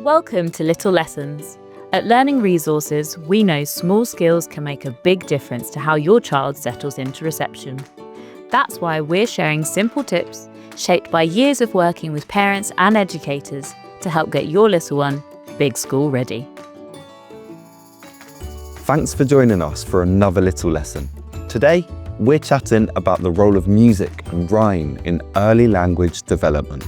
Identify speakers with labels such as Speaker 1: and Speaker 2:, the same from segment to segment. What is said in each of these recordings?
Speaker 1: Welcome to Little Lessons. At Learning Resources, we know small skills can make a big difference to how your child settles into reception. That's why we're sharing simple tips shaped by years of working with parents and educators to help get your little one big school ready.
Speaker 2: Thanks for joining us for another little lesson. Today, we're chatting about the role of music and rhyme in early language development.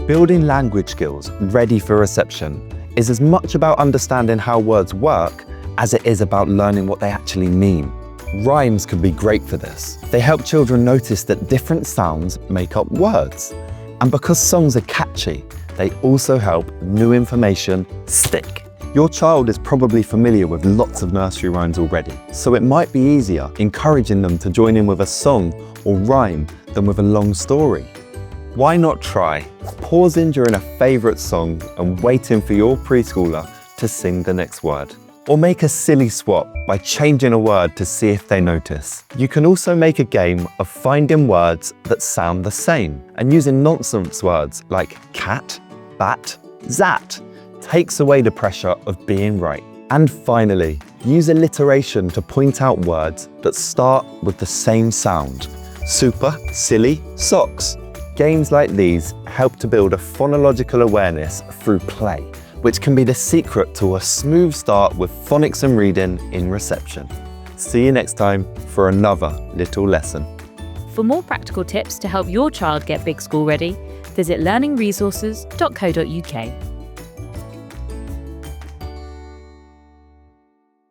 Speaker 2: Building language skills ready for reception is as much about understanding how words work as it is about learning what they actually mean. Rhymes can be great for this. They help children notice that different sounds make up words. And because songs are catchy, they also help new information stick. Your child is probably familiar with lots of nursery rhymes already, so it might be easier encouraging them to join in with a song or rhyme than with a long story. Why not try pausing during a favourite song and waiting for your preschooler to sing the next word? Or make a silly swap by changing a word to see if they notice. You can also make a game of finding words that sound the same, and using nonsense words like cat, bat, zat takes away the pressure of being right. And finally, use alliteration to point out words that start with the same sound. Super, silly, socks. Games like these help to build a phonological awareness through play, which can be the secret to a smooth start with phonics and reading in reception. See you next time for another little lesson.
Speaker 1: For more practical tips to help your child get big school ready, visit learningresources.co.uk.